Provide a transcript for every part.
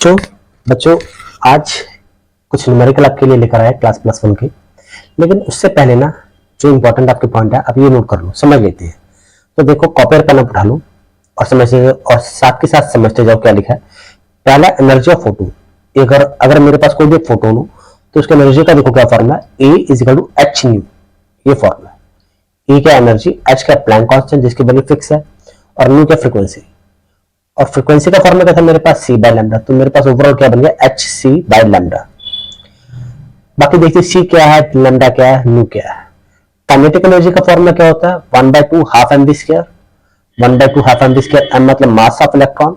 बच्चों बच्चों आज कुछ न्यूमेरिकल आपके लिए लेकर आए क्लास +1 के। लेकिन उससे पहले ना जो इंपॉर्टेंट आपके पॉइंट है आप ये नोट कर लो, समझ लेते हैं। तो देखो, कॉपी और पेन उठा लो और समझते और साथ के साथ समझते जाओ क्या लिखा है। पहला, एनर्जी ऑफ फोटोन। अगर अगर मेरे पास कोई भी फोटोन हो तो उसका एनर्जी का देखो क्या formula, E is equal to h nu. ये फॉर्मूला, ए क्या एनर्जी, एच का प्लैंक कांस्टेंट जिसकी वैल्यू फिक्स है, और न्यू क्या फ्रीक्वेंसी। और फ्रीक्वेंसी का फॉर्मूला क्या था मेरे पास, सी बाय लैम्डा। तो मेरे पास ओवरऑल क्या बन गया, एच सी बाय लैम्डा। बाकी देखिए सी क्या है, लैम्डा क्या है, न्यू क्या है। काइनेटिक एनर्जी का फॉर्मूला क्या होता है, 1/2 half M B square. 1/2 half M B square, M मतलब मास ऑफ इलेक्ट्रॉन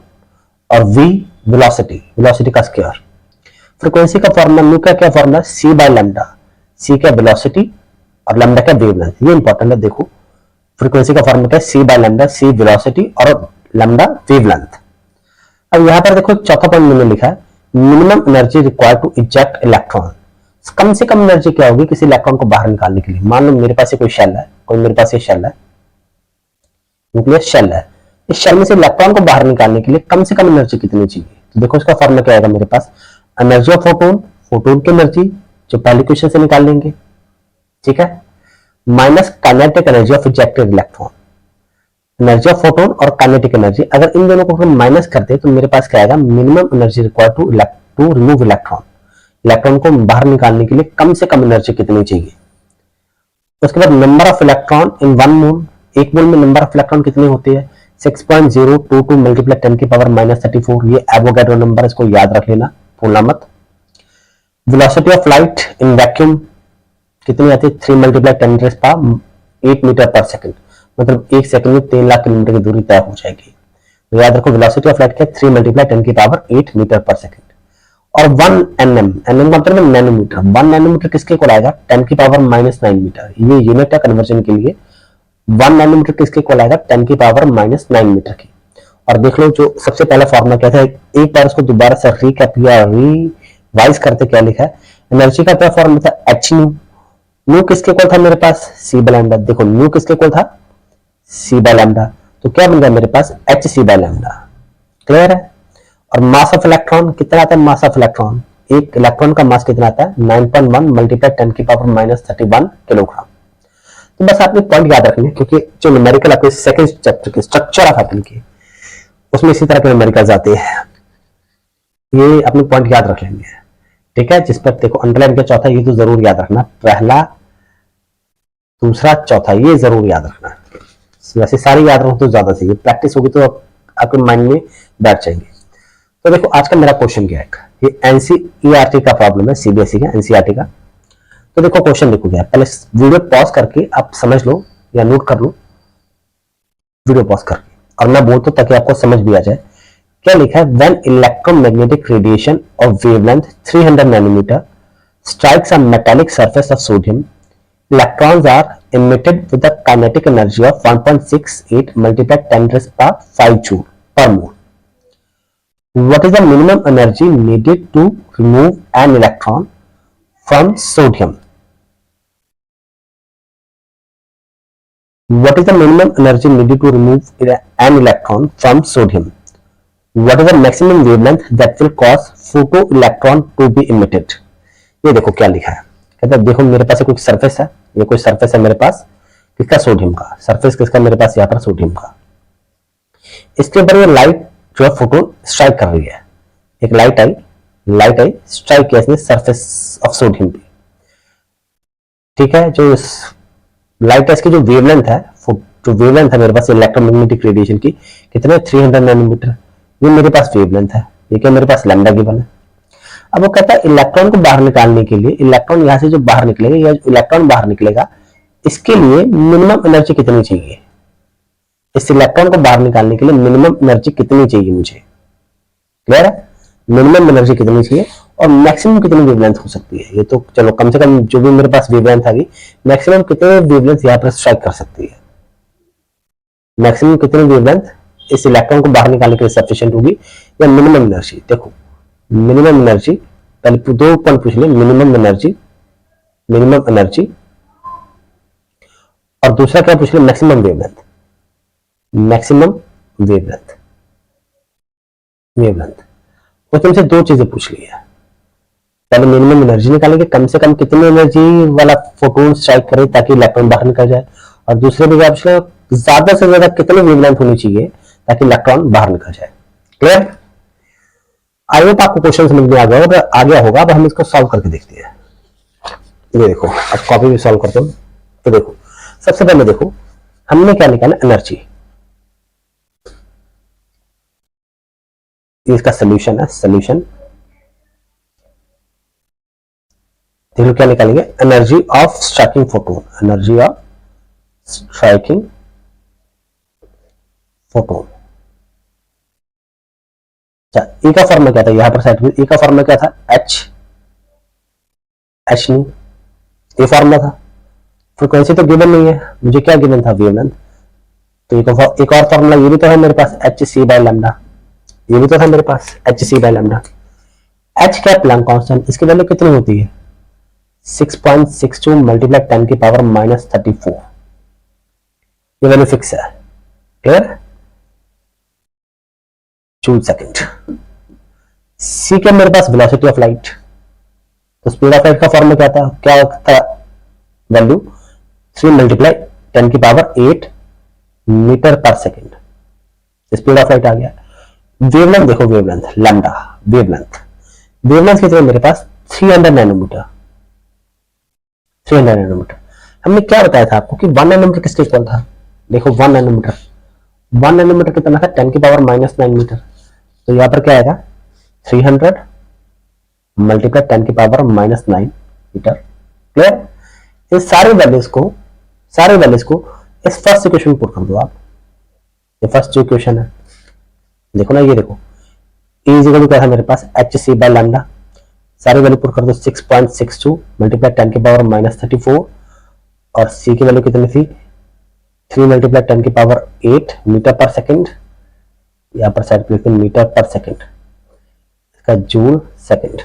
और वी वेलोसिटी, वेलोसिटी का स्क्वायर। फ्रीक्वेंसी का फॉर्मूला न्यू का क्या formula, C by lambda. C क्या वेलोसिटी और लैम्डा क्या वेवलेंथ। ये इंपॉर्टेंट है, देखो फ्रीक्वेंसी का फॉर्मूला क्या है, C by lambda, C velocity और लैम्डा वेवलेंथ। अब यहां पर देखो चौथा पॉइंट मैंने लिखा है, minimum energy required to eject electron. कम से कम एनर्जी क्या होगी किसी इलेक्ट्रॉन को बाहर निकालने के लिए। मान लो मेरे पास ये कोई शेल है, कोई मेरे पास ये शेल है, न्यूक्लियस शेल है। इस शेल में से इलेक्ट्रॉन को बाहर निकालने के लिए कम से कम एनर्जी कितनी चाहिए। तो देखो इसका फॉर्मूला क्या आएगा मेरे पास, एनर्जी ऑफ फोटोन, फोटोन की एनर्जी जो पहले क्वेश्चन से निकाल लेंगे, ठीक है, minus kinetic energy of ejected electron. Energy of photon और काइनेटिक एनर्जी, अगर इन दोनों को हम माइनस करते हैं तो मेरे पास क्या आएगा, minimum energy required to remove electron. Electron को बाहर निकालने के लिए कम से कम एनर्जी कितनी चाहिए। उसके बाद नंबर ऑफ इलेक्ट्रॉन इन 1 मोल, एक मोल में नंबर ऑफ इलेक्ट्रॉन कितने होते हैं, 6.022 मल्टीप्लाई 10 की पावर -34। ये एवोगैड्रो नंबर, इसको याद रख लेना, भूलना मत। Velocity of light in vacuum कितनी आती है, 3 मल्टीप्लाई 10⁸ मीटर पर सेकंड। मतलब एक सेकंड में 3 लाख किलोमीटर की दूरी तय हो जाएगी। तो याद रखो वेलोसिटी ऑफ लाइट क्या, 3 मल्टीप्लाई 10 की पावर 8 मीटर पर सेकंड। और 1 nm, nm मतलब नैनोमीटर। 1 नैनोमीटर किसके इक्वल आएगा, 10 की पावर -9 मीटर। ये यूनिट है कन्वर्जन के लिए। 1 नैनोमीटर किसके इक्वल आएगा, 10 की पावर -9 मीटर की। और देख लो जो सबसे पहला फॉर्मूला क्या था, एक बार उसको दोबारा से रिकैप या रिवाइज करते क्या लिखा है। एनर्जी का क्या फॉर्मूला था, एच न्यू। न्यू किसके इक्वल था मेरे पास, सी बाय लैम्डा। देखो न्यू किसके इक्वल था, सी बाय लैम्डा। तो क्या बन गया मेरे पास, H C by lambda. Clear है। और मास ऑफ इलेक्ट्रॉन कितना आता है, मास ऑफ इलेक्ट्रॉन, एक इलेक्ट्रॉन का मास कितना आता है, 9.1 मल्टीप्लाई 10 की पावर -31 किलोग्राम। तो बस आपने पॉइंट याद रखने, क्योंकि जो न्यूमेरिकल आपके सेकंड चैप्टर के स्ट्रक्चर ऑफ एटम के, उसमें इसी तरह के न्यूमेरिकल्स आते हैं। ये अपने पॉइंट याद रख लेंगे, ठीक है। जिस पर देखो अंडरलाइन का चौथा, ये तो जरूर याद रखना, पहला दूसरा चौथा ये जरूर याद रखना। वैसे सारे याद रखो तो ज्यादा सही है, प्रैक्टिस होगी तो आपके माइंड में बैठ जाएंगे। तो देखो आज का मेरा क्वेश्चन क्या है, ये एनसीईआरटी का प्रॉब्लम है, सीबीएसई का एनसीईआरटी का। तो देखो क्वेश्चन देखो क्या है, पहले वीडियो पॉज करके आप समझ लो या नोट कर लो, वीडियो पॉज करके, और मैं बोलता हूं ताकि आपको समझ भी आ जाए। क्या लिखा है, when electromagnetic radiation of wavelength 300 nanometre strikes a metallic surface of sodium, electrons are emitted with a kinetic energy of 1.68 multiplied 10⁵ joule per mole. What is the minimum energy needed to remove an electron from sodium? What is the minimum energy needed to remove an electron from sodium? What is the maximum wavelength that will cause photoelectron to be emitted? ये देखो क्या लिखा है, कहता है देखो मेरे पास कोई सरफेस है, ये कोई सरफेस है मेरे पास, किसका, सोडियम का। सरफेस किसका मेरे पास, यहाँ पर सोडियम का। इसके ऊपर ये लाइट जो है फोटोन स्ट्राइक कर रही है, एक लाइट आई स्ट्राइक किया इसने सरफेस ऑफ सोडियम पे, ठीक है। जो लाइट है इसकी जो वेवलेंथ है, जो वेवलेंथ है मेरे पास इलेक्ट्रोमैग्नेटिक रेडिएशन की, कितने, 300 नैनोमीटर। ये मेरे पास वेवलेंथ है, ये क्या मेरे पास लैम्डा गिवन है। अब वो कहता है इलेक्ट्रॉन को बाहर निकालने के लिए, इलेक्ट्रॉन यहां से जो बाहर निकलेगा या इलेक्ट्रॉन बाहर निकलेगा, इसके लिए मिनिमम एनर्जी कितनी चाहिए। इस इलेक्ट्रॉन को बाहर निकालने के लिए मिनिमम एनर्जी कितनी चाहिए मुझे। क्लियर है, मिनिमम एनर्जी कितनी चाहिए और मैक्सिमम कितनी वेवलेंथ हो सकती है। ये तो चलो कम से कम जो भी मेरे पास वेवलेंथ आ गई, मैक्सिमम कितने वेवलेंथ यहाँ पर स्ट्राइक कर सकती है, मैक्सिमम कितनी वेवलेंथ इस इलेक्ट्रॉन को बाहर निकालने के लिए सफिशिएंट होगी, या मिनिमम एनर्जी। देखो मिनिमम एनर्जी, पहले 2 पॉइंट पूछ ले, मिनिमम एनर्जी और दूसरा क्या पूछ ले, मैक्सिमम वेवलेंथ। वो तुमसे दो चीजें पूछ ली है। पहले मिनिमम एनर्जी निकालेंगे, कम से कम कितनी एनर्जी वाला फोटोन स्ट्राइक करे ताकि इलेक्ट्रॉन बाहर निकल जाए, और दूसरे भी क्या पूछना, ज्यादा से ज्यादा कितनी वेवलेंथ होनी चाहिए ताकि इलेक्ट्रॉन बाहर निकल जाए। क्लियर? आई होप आपको क्वेश्चन समझ में आ गया होगा, आ गया होगा। अब हम इसको सॉल्व करके देखते हैं। ये देखो, अब कॉपी भी सॉल्व करते हैं। तो देखो, सबसे पहले देखो हमने क्या निकाला, एनर्जी। इसका सोल्यूशन है, सोल्यूशन। देखो क्या निकालेंगे, energy of striking photon, energy of striking photon. अच्छा, ए का फॉर्मूला क्या था, यहां पर साइड में ए का फॉर्मूला क्या था, एच। एच नहीं, ए फॉर्मूला था। फ्रीक्वेंसी तो गिवन नहीं है, मुझे क्या गिवन था, वेवलेंथ। तो एक और फॉर्मूला ये भी तो है मेरे पास, एच सी बाय लैम्डा। ये भी तो था मेरे पास, H C by lambda. H क्या प्लैंक कांस्टेंट, इसकी वैल्यू कितनी होती है, 6.62 मल्टीप्लाई 10 की पावर -34। ये वैल्यू फिक्स है। क्लियर? Joule second. सी क्या मेरे पास, वेलोसिटी ऑफ लाइट। तो स्पीड ऑफ लाइट का फॉर्मूला क्या था, वैल्यू 3 मल्टीप्लाई 10 की पावर 8 मीटर पर सेकेंड। स्पीड ऑफ लाइट आ गया। वेवलेंथ देखो, वेवलेंथ लैम्डा, वेवलेंथ कितनी है मेरे पास, 300 नैनोमीटर। 300 नैनोमीटर। हमने क्या बताया था आपको कि 1 नैनोमीटर किसके इक्वल था, देखो 1 नैनोमीटर, 1 नैनोमीटर कितना था, 10 की पावर -9 मीटर। तो यहां पर क्या आएगा, 300 मल्टीप्लाई 10 की पावर -9 मीटर। क्लियर? ये सारे वैल्यूज को इस फर्स्ट इक्वेशन में पुट कर दो आप। ये फर्स्ट जो इक्वेशन है, देखो ना, ये देखो, E इज इक्वल टू क्या था मेरे पास, एच सी बाय लैम्डा। सारी वैल्यू पुट कर दो, 6.62 मल्टीप्लाई 10 की पावर -34, और C की वैल्यू कितनी थी, 3 मल्टीप्लाई 10 की पावर 8 मीटर पर सेकेंड। यहां पर साइड पे लिखते हैं मीटर पर सेकेंड, इसका जूल सेकेंड।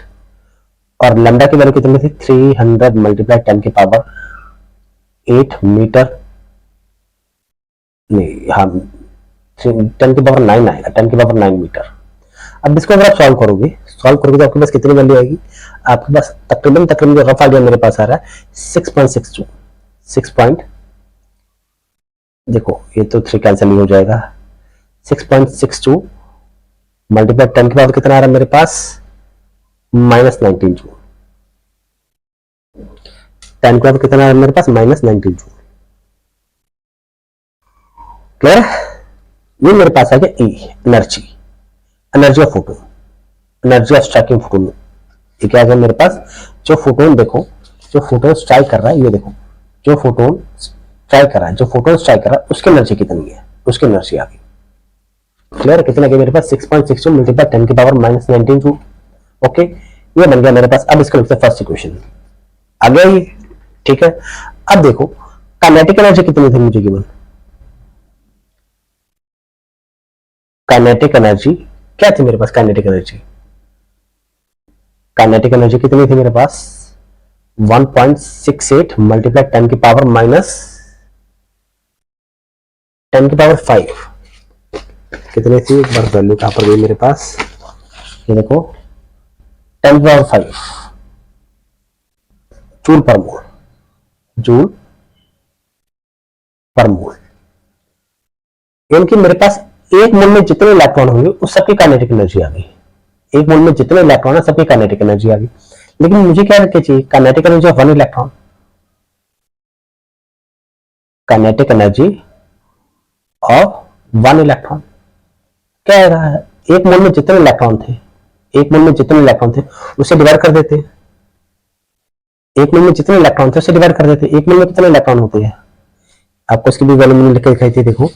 और लैम्डा की वैल्यू कितनी थी, 300 मल्टीप्लाई 10 की पावर 8 मीटर, नहीं हाँ 10 की पावर 9 आएगा, 10 की पावर 9 मीटर। अब इसको अगर आप सॉल्व करोगे तो आपके पास कितनी वैल्यू आएगी, आपके पास तकरीबन जो रफ आइडिया मेरे पास आ रहा है 6.62, 6 पॉइंट, देखो ये तो 3 कैंसिल ही हो जाएगा, 6.62 मल्टीप्लाई 10 की पावर कितना आ रहा है मेरे पास, -19 जूल। 10 की पावर कितना आ रहा है मेरे पास, -19 जूल। क्लियर? ये मेरे पास आ गया E, energy of photon, energy of striking photon. ये क्या है मेरे पास, जो फोटोन देखो, जो फोटोन स्ट्राइक कर रहा है, ये देखो, जो फोटोन स्ट्राइक कर रहा है उसकी एनर्जी कितनी है, उसकी एनर्जी आ गई। क्लियर? कितना गया मेरे पास, 6.62 मल्टीप्लाई 10 की पावर -19 जूल। ओके, ये बन गया मेरे पास। अब इसको लिखते हैं फर्स्ट इक्वेशन, आ गया ये। ठीक है, अब देखो काइनेटिक एनर्जी कितनी थी मुझे गिवन, काइनेटिक एनर्जी क्या थी मेरे पास, काइनेटिक एनर्जी कितनी थी मेरे पास, 1.68 मल्टीप्लाई 10 की पावर -10 की पावर 5। कितनी थी, एक बार वैल्यू कहां पर गई मेरे पास, ये देखो 10 की पावर 5 जूल पर मोल, जूल पर मोल। यानी कि मेरे पास एक मोल में जितने इलेक्ट्रॉन होंगे उस सबकी काइनेटिक एनर्जी आ गई। एक मोल में जितने इलेक्ट्रॉन है सबकी काइनेटिक एनर्जी आ गई। लेकिन मुझे क्या रखना चाहिए, kinetic energy of 1 electron, kinetic energy of 1 electron क्या आ रहा है, एक मोल में जितने इलेक्ट्रॉन थे, एक मोल में जितने इलेक्ट्रॉन थे उसे डिवाइड कर देते, एक मोल में जितने इलेक्ट्रॉन थे उसे डिवाइड कर देते। एक मोल में कितने इलेक्ट्रॉन होते हैं, आपको इसकी भी वैल्यू मैंने लिख के दिखाई थी, देखो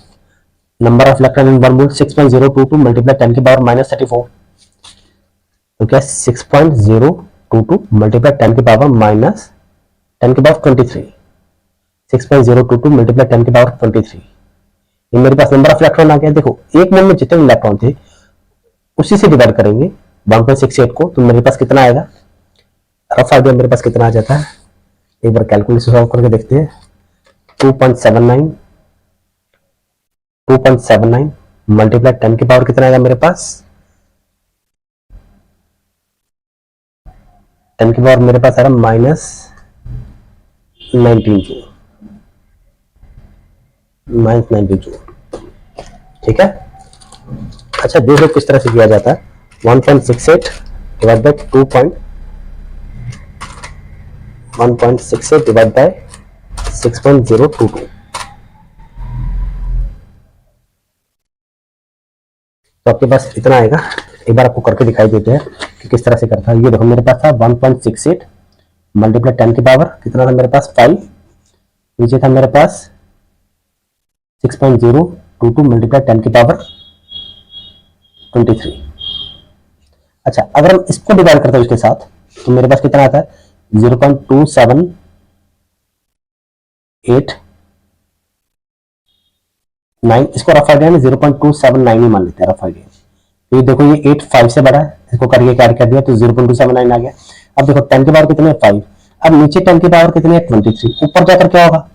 number of electron in 1 mole 6.022 multiply 10 की पावर -34। तो क्या 6.022 मल्टीप्लाई 10 की पावर -10 की पावर 23, 6.022 मल्टीप्लाई 10 की पावर 23। ये मेरे पास नंबर ऑफ इलेक्ट्रॉन आ गया। देखो एक मोल में जितने इलेक्ट्रॉन थे उसी से डिवाइड करेंगे 1.68 को, तो मेरे पास कितना आएगा, रफ आइडिया मेरे पास कितना आ जाता है, एक बार कैलकुलेशन सॉल्व करके देखते हैं। 2.79 मल्टीप्लाई 10 की पावर कितना आएगा मेरे पास 10 की पावर मेरे पास आ रहा -19 जूल, -19 जूल। ठीक है। अच्छा देखो किस तरह से किया जाता है। 1.68 डिवाइड बाय 1.68 डिवाइड बाय 6.022। तो आपके पास इतना आएगा। एक बार आपको करके दिखाई देते हैं कि किस तरह से करता है। ये देखो मेरे पास था 1.68 मल्टीप्लाई 10 की पावर कितना था मेरे पास 5, नीचे था मेरे पास 6.022 मल्टीप्लाई 10 की पावर 23। अच्छा अगर हम इसको डिवाइड करते हैं इसके साथ तो मेरे पास कितना आता है 0.278 इसको रफ आइडिया में 0.279 ही मान लेते हैं रफ आइडिया। तो ये देखो ये 8 5 से बड़ा है, इसको करके कैरी कर दिया तो 0.279 आ गया। अब देखो 10 की पावर कितनी है 5, अब नीचे 10 की पावर कितनी है 23, ऊपर जाकर क्या होगा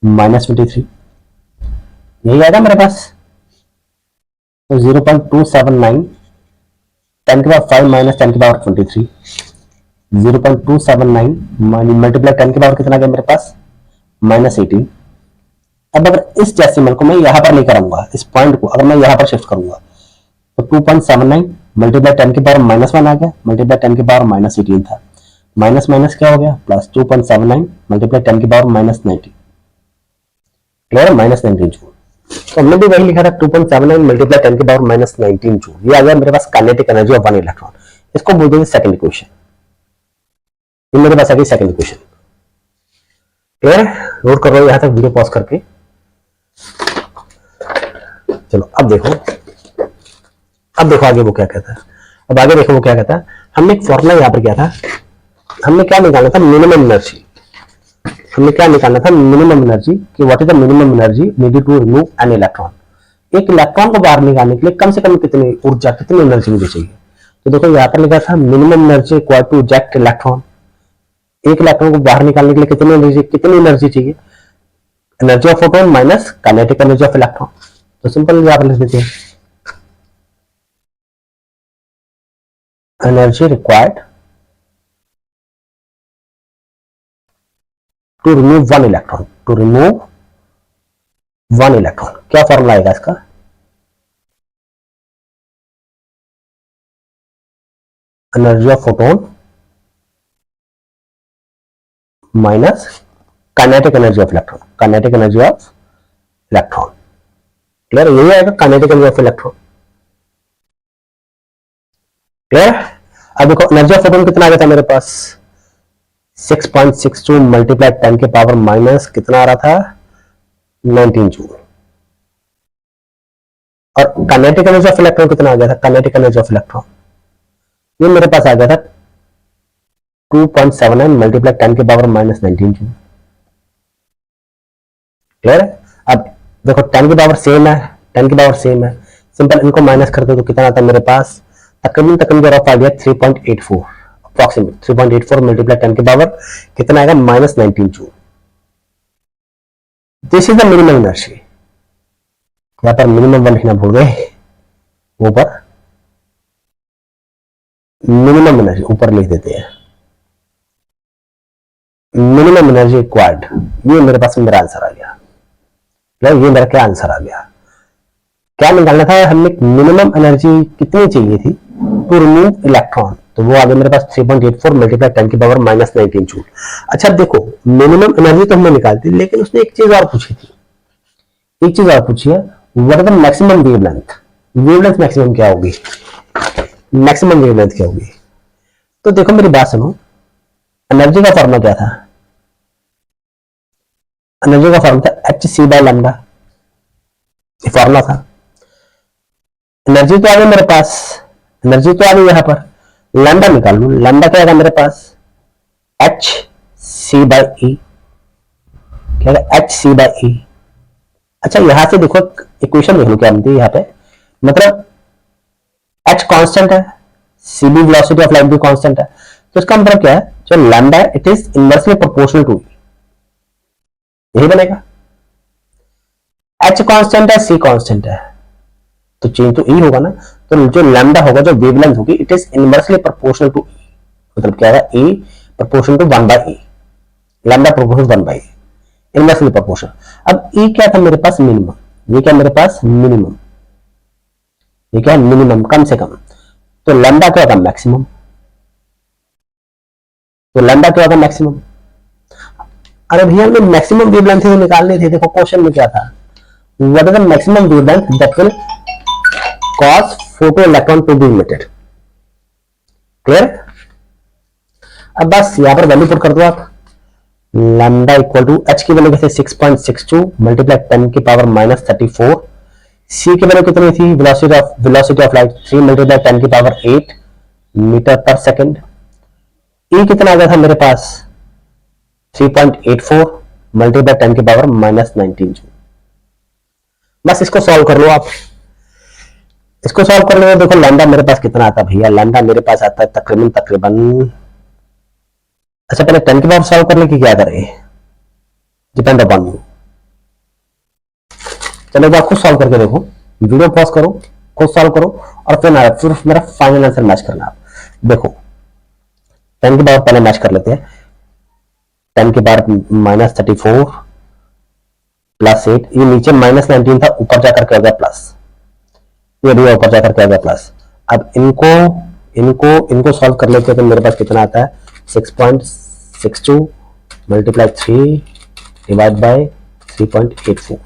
-23, यही आएगा मेरे पास। तो 0.279 10 की पावर 5 माइनस 10 की पावर 23, 0.279 मल्टीप्लाई 10 की पावर कितना गया मेरे पास -18। अब अगर इस डेसिमल को मैं यहां पर लेकर आऊंगा, इस पॉइंट को अगर मैं यहां पर शिफ्ट करूंगा तो 2.79 मल्टीप्लाई 10 की पावर -1 आ गया, मल्टीप्लाई 10 की पावर -18 था, माइनस माइनस क्या हो गया प्लस 2.79 मल्टीप्लाई 10 की पावर -90, क्लियर है -19 जूल। तो हमने भी वही लिखा था 2.79 मल्टीप्लाई 10 की पावर -19 जूल। ये आ गया मेरे पास काइनेटिक एनर्जी ऑफ 1 इलेक्ट्रॉन। इसको बोल देंगे सेकंड इक्वेशन। ये मेरे पास आ गई सेकंड इक्वेशन, क्लियर है। नोट कर लो यहां तक वीडियो पॉज करके। चलो अब देखो आगे वो क्या कहता है। अब आगे देखो वो क्या कहता है। हमने एक फॉर्मूला यहां पर किया था, हमने क्या निकालना था मिनिमम एनर्जी। हमने क्या निकालना था मिनिमम एनर्जी कि what is the minimum energy needed to remove an electron. एक इलेक्ट्रॉन को बाहर निकालने के लिए कम से कम कितनी ऊर्जा कितनी एनर्जी मुझे चाहिए। तो देखो यहाँ पर लिखा था minimum energy equal to eject electron. एक इलेक्ट्रॉन को बाहर निकालने के लिए कितनी एनर्जी चाहिए, energy of photon minus kinetic energy of electron. तो सिंपल यहाँ पर लिख देते हैं energy required to remove one electron, to remove one electron. क्या फॉर्मूला आएगा इसका, energy of photon minus kinetic energy of electron, kinetic energy of electron, clear. यही आएगा kinetic energy of electron, clear. अब देखो एनर्जी ऑफ फोटोन कितना आ गया था मेरे पास 6.62 मल्टीप्लाई 10 के पावर माइनस कितना आ रहा था 19 जूल। और काइनेटिक एनर्जी ऑफ इलेक्ट्रॉन कितना आ गया था, काइनेटिक एनर्जी ऑफ इलेक्ट्रॉन ये मेरे पास आ गया था 2.79 मल्टीप्लाई 10 के पावर -19 जूल, क्लियर है। अब देखो 10 की पावर सेम है, 10 की पावर सेम है, सिंपल इनको माइनस करते तो कितना आता है मेरे पास तकरीबन रफ आ गया 3.84 अप्रॉक्सीमेट 3.84 मल्टीप्लाई 10 की पावर कितना आएगा -19 joule. This is the minimum energy. यहां पर मिनिमम वन लिखना भूल गए, ऊपर मिनिमम एनर्जी ऊपर लिख देते हैं मिनिमम एनर्जी रिक्वायर्ड। ये मेरे पास मेरा आंसर आ गया, ये मेरा क्या आंसर आ गया। क्या निकालना था हमने मिनिमम एनर्जी कितनी चाहिए थी टू रिमूव इलेक्ट्रॉन, तो वो आ गया मेरे पास 3.84 मल्टीप्लाई 10 की पावर -19 जूल। अच्छा देखो मिनिमम एनर्जी तो हमने निकाल दी, लेकिन उसने एक चीज और पूछी थी, एक चीज और पूछी है what is the maximum wavelength. Wavelength maximum क्या होगी, मैक्सिमम वेवलेंथ क्या होगी। तो देखो मेरी बात सुनो, एनर्जी का फॉर्मूला क्या था, एनर्जी का फॉर्मूला था hc बाय लैम्डा, ये फॉर्मूला था। एनर्जी तो आ गई मेरे पास, एनर्जी तो आ गई यहां पर, लैम्डा निकाल लू, लैम्डा क्या आएगा मेरे पास hc बाय e, क्या है hc बाय e। अच्छा यहां से देखो इक्वेशन देख लो क्या बनती है यहाँ पे, मतलब h कांस्टेंट है, c भी वेलोसिटी ऑफ लाइट भी कांस्टेंट है, तो इसका मतलब क्या है जो लैम्डा है it is inversely proportional to e, यही बनेगा। h कांस्टेंट है c कांस्टेंट है तो चेंज तो e होगा ना, तो जो लैम्डा होगा जो वेवलेंथ होगी it is inversely proportional to e, मतलब क्या है, e proportion to 1/e, lambda proportion 1/e, inversely proportion. अब e क्या था मेरे पास, मिनिमम, ये क्या मेरे पास मिनिमम, ये क्या मिनिमम, कम से कम, तो लैम्डा क्या होगा मैक्सिमम, तो लैम्डा क्या होगा मैक्सिमम। अरे भैया हमें मैक्सिमम वेवलेंथ तो निकालनी थी, देखो क्वेश्चन में क्या था, what is the maximum wavelength that will cause photo electron to be emitted, clear. अब बस यहां पर वैल्यू पुट कर दो आप, लैम्डा इक्वल टू एच की वैल्यू कैसे 6.62 मल्टीप्लाई 10 की पावर -34, सी की वैल्यू कितनी थी, वेलोसिटी ऑफ लाइट 3 मल्टीप्लाई 10 की पावर 8 मीटर पर सेकंड, ई कितना आ गया था मेरे पास 3.84 मल्टीप्लाई 10 की पावर -19 जूल। बस इसको सॉल्व कर लो आप, इसको सॉल्व करने में देखो लैम्डा मेरे पास कितना आता है भैया, लैम्डा मेरे पास आता है तकरीबन, अच्छा पहले 10 की पावर सॉल्व करने की क्या करें, डिपेंड अपॉन यू। चलो आप खुद सॉल्व करके देखो, वीडियो पॉज करो, खुद सॉल्व करो और फिर मेरा फाइनल आंसर मैच करना। आप देखो 10 की पावर पहले मैच कर लेते हैं, 10 की पावर -34 +8, ये नीचे -19 था, ऊपर जाकर के आ गया प्लस, ये भी ऊपर जाकर के आ गया प्लस। अब इनको सॉल्व कर लेते हैं तो मेरे पास कितना आता है 6.62 मल्टीप्लाई 3 डिवाइड बाय 3.84,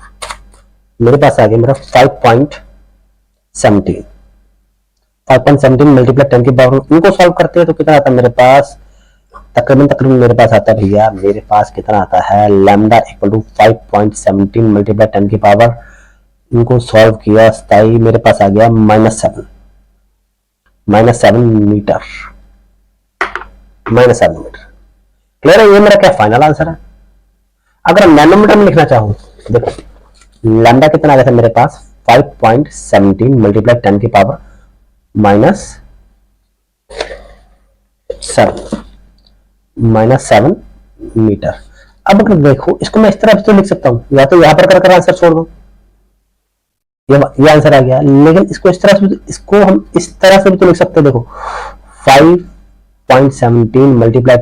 मेरे पास आ गया मेरा 5.17 मल्टीप्लाई 10 की पावर, इनको सॉल्व करते हैं तो कितना आता है मेरे पास, तकरीबन मेरे पास आता है भैया, मेरे पास कितना आता है लैम्डा इक्वल टू 5.17 मल्टीप्लाई 10 की पावर, इनको सॉल्व किया 27, मेरे पास आ गया -7 मीटर, -7 मीटर, क्लियर है। ये मेरा क्या फाइनल आंसर है। अगर नैनोमीटर में लिखना चाहूं देखो लैम्डा कितना आ गया था मेरे पास 5.17 मल्टीप्लाई 10 की पावर -7 मीटर। अब अगर देखो इसको मैं इस तरह से तो लिख सकता हूं, या तो यहां पर कर आंसर छोड़ दो, ये आंसर आ गया, लेकिन इसको इस तरह से, इसको हम इस तरह से भी तो लिख सकते हैं, देखो 5.17 मल्टीप्लाई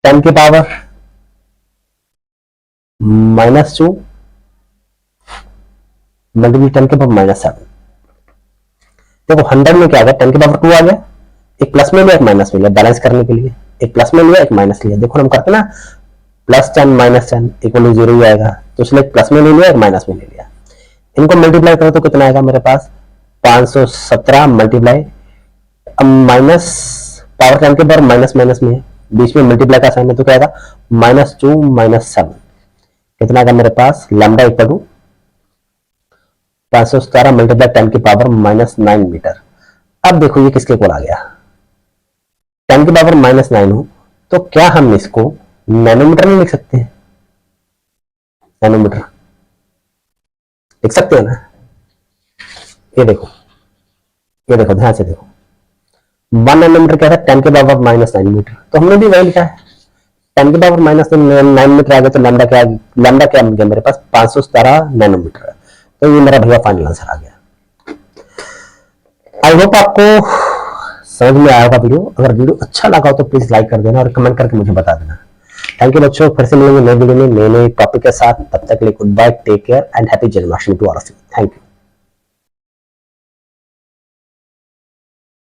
10 की पावर -2 मल्टीप्लाई 10 की पावर -7, देखो 100 में क्या आ गया 10 की पावर 2 आ गया, एक प्लस में लिया एक माइनस में लिया, बैलेंस करने के लिए एक प्लस में लिया एक माइनस लिया, देखो हम करते ना +10 -10 इक्वल 0 ही आएगा, तो इसलिए एक प्लस में ले लिया एक माइनस में ले लिया, इनको मल्टीप्लाई करो तो कितना आएगा मेरे पास 517 मल्टीप्लाई, अब माइनस पावर 10 के पावर माइनस में है, बीच में मल्टीप्लाई का साइन है तो क्या आएगा -2 -7, कितना आएगा मेरे पास लैम्डा इक्वल टू 517 मल्टीप्लाई 10 की पावर -9 मीटर। अब देखो ये किसके इक्वल आ गया, 10 की पावर -9 हो तो क्या हम इसको नैनोमीटर में लिख सकते हैं, नैनोमीटर लिख सकते हैं ना। ये देखो ध्यान से देखो 1 नैनोमीटर क्या था 10 के पावर -9 मीटर, तो हमने भी वही लिखा है 10 के पावर -9 मीटर आ गया, तो लैम्डा क्या मिल गया मेरे पास 517 नैनोमीटर, तो ये मेरा भैया फाइनल आंसर आ गया। आई होप आपको समझ में आया होगा वीडियो, अगर वीडियो अच्छा लगा हो तो प्लीज लाइक कर देना और कमेंट करके मुझे बता देना। थैंक यू बच्चों, फिर से मिलेंगे नए वीडियो में नए टॉपिक के साथ, तब तक के लिए goodbye, take care and happy Janmashtami to all of you, thank you.